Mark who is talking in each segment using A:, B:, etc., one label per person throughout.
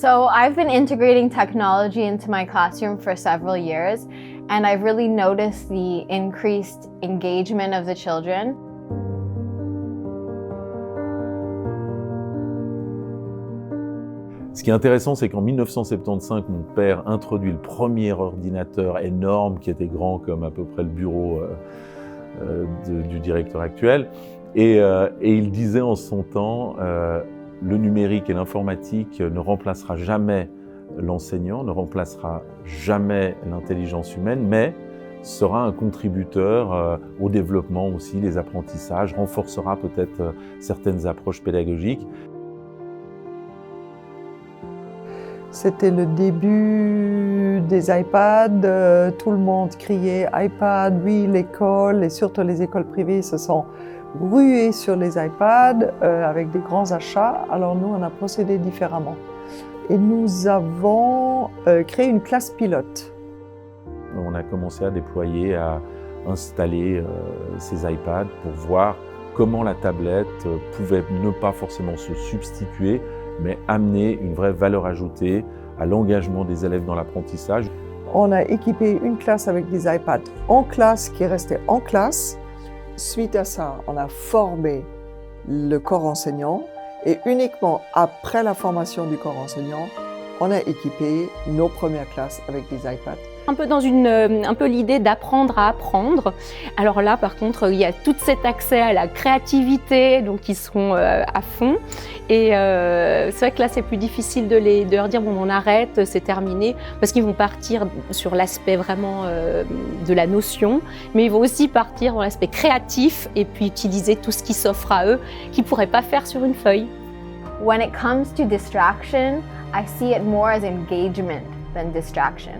A: So I've been integrating technology into my classroom for several years, and I've really noticed the increased engagement of the children.
B: Ce qui est intéressant, c'est qu'en 1975, mon père introduit le premier ordinateur énorme qui était grand comme à peu près le bureau du directeur actuel. Et il disait en son temps, le numérique et l'informatique ne remplacera jamais l'enseignant, ne remplacera jamais l'intelligence humaine, mais sera un contributeur au développement aussi des apprentissages, renforcera peut-être certaines approches pédagogiques.
C: C'était le début des iPads, tout le monde criait iPad, oui, l'école et surtout les écoles privées se sont ruées sur les iPads avec des grands achats. Alors nous, on a procédé différemment. Et nous avons créé une classe pilote.
B: On a commencé à déployer, à installer ces iPads pour voir comment la tablette pouvait ne pas forcément se substituer, mais amener une vraie valeur ajoutée à l'engagement des élèves dans l'apprentissage.
C: On a équipé une classe avec des iPads en classe qui restaient en classe. Suite à ça, on a formé le corps enseignant et uniquement après la formation du corps enseignant, on a équipé nos premières classes avec des iPads.
D: Un peu dans un peu l'idée d'apprendre à apprendre. Alors là, par contre, il y a tout cet accès à la créativité, donc ils seront à fond. Et c'est vrai que là, c'est plus difficile de leur dire bon, on arrête, c'est terminé, parce qu'ils vont partir sur l'aspect vraiment de la notion, mais ils vont aussi partir dans l'aspect créatif et puis utiliser tout ce qui s'offre à eux, qu'ils ne pourraient pas faire sur une feuille.
A: When it comes to distraction, I see it more as engagement than distraction.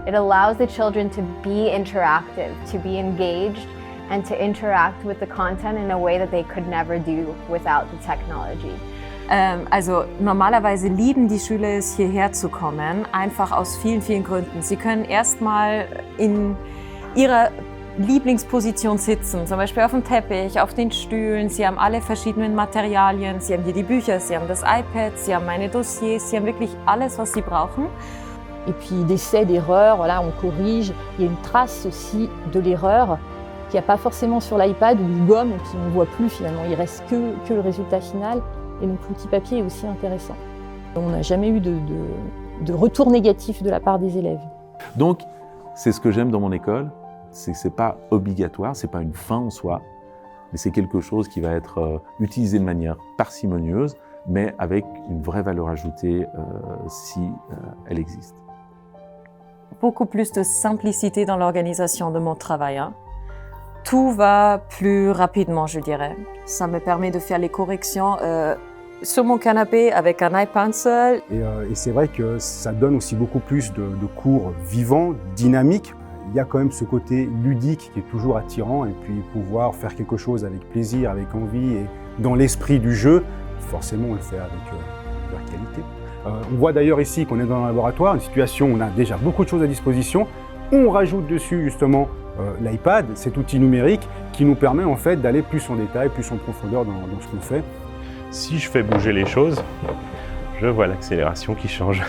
A: It allows the children to be interactive, to be engaged, and to interact with the content in a way that they could never do without the technology.
E: Also normalerweise lieben die Schüler es, hierher zu kommen, einfach aus vielen, vielen Gründen. Sie können erstmal in ihrer Lieblingsposition sitzen, zum Beispiel auf dem Teppich, auf den Stühlen. Sie haben alle verschiedenen Materialien, sie haben hier die Bücher, sie haben das iPad, sie haben meine Dossiers, sie haben wirklich alles, was sie brauchen.
F: Et puis d'essais, d'erreurs, voilà, on corrige. Il y a une trace aussi de l'erreur qu'il n'y a pas forcément sur l'iPad où il gomme et puis on ne voit plus finalement. Il ne reste que le résultat final. Et donc l'outil papier est aussi intéressant. On n'a jamais eu de retour négatif de la part des élèves.
B: Donc, c'est ce que j'aime dans mon école, c'est que ce n'est pas obligatoire, ce n'est pas une fin en soi, mais c'est quelque chose qui va être utilisé de manière parcimonieuse, mais avec une vraie valeur ajoutée si elle existe.
E: Beaucoup plus de simplicité dans l'organisation de mon travail. Hein. Tout va plus rapidement, je dirais. Ça me permet de faire les corrections sur mon canapé avec un iPencil.
G: Et c'est vrai que ça donne aussi beaucoup plus de cours vivants, dynamiques. Il y a quand même ce côté ludique qui est toujours attirant et puis pouvoir faire quelque chose avec plaisir, avec envie et dans l'esprit du jeu, forcément on le fait avec de la qualité. On voit d'ailleurs ici qu'on est dans un laboratoire, une situation où on a déjà beaucoup de choses à disposition. On rajoute dessus justement l'iPad, cet outil numérique qui nous permet en fait d'aller plus en détail, plus en profondeur dans ce qu'on fait.
H: Si je fais bouger les choses, je vois l'accélération qui change.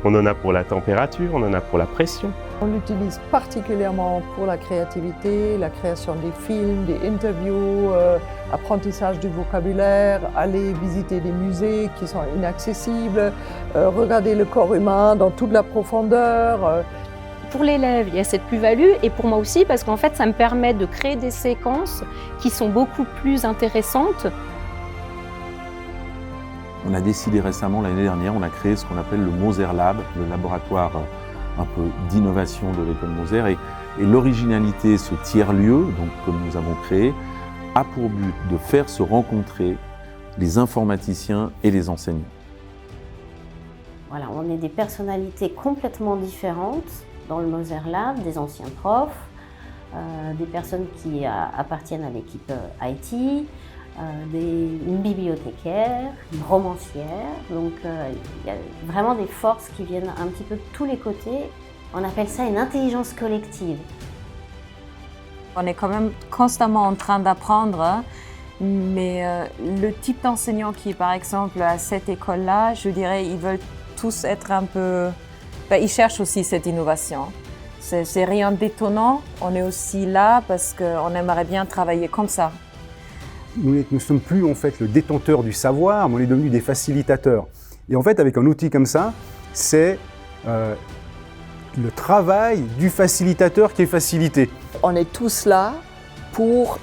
H: On en a pour la température, on en a pour la pression.
C: On l'utilise particulièrement pour la créativité, la création des films, des interviews, apprentissage du vocabulaire, aller visiter des musées qui sont inaccessibles, regarder le corps humain dans toute la profondeur.
D: Pour l'élève, il y a cette plus-value et pour moi aussi parce qu'en fait, ça me permet de créer des séquences qui sont beaucoup plus intéressantes.
B: On a décidé récemment, l'année dernière, on a créé ce qu'on appelle le Moser Lab, le laboratoire un peu d'innovation de l'école Moser. Et l'originalité, ce tiers-lieu que nous avons créé, a pour but de faire se rencontrer les informaticiens et les enseignants.
I: Voilà, on est des personnalités complètement différentes dans le Moser Lab, des anciens profs, des personnes qui appartiennent à l'équipe IT, une bibliothécaire, une romancière, donc il y a vraiment des forces qui viennent un petit peu de tous les côtés. On appelle ça une intelligence collective.
E: On est quand même constamment en train d'apprendre Mais le type d'enseignant qui, par exemple, à cette école-là, je dirais, ils veulent tous être un peu... ils cherchent aussi cette innovation. C'est rien d'étonnant, on est aussi là parce qu'on aimerait bien travailler comme ça.
G: Nous ne sommes plus en fait le détenteur du savoir, mais on est devenus des facilitateurs. Et en fait, avec un outil comme ça, c'est le travail du facilitateur qui est facilité.
C: On est tous là pour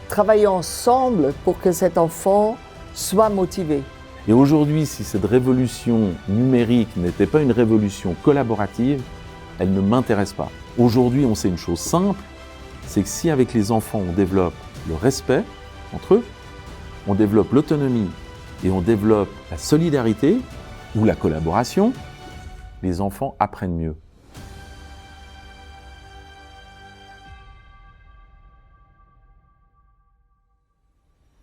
C: travailler ensemble pour que cet enfant soit motivé.
B: Et aujourd'hui, si cette révolution numérique n'était pas une révolution collaborative, elle ne m'intéresse pas. Aujourd'hui, on sait une chose simple, c'est que si avec les enfants on développe le respect entre eux, on développe l'autonomie et on développe la solidarité ou la collaboration, les enfants apprennent mieux.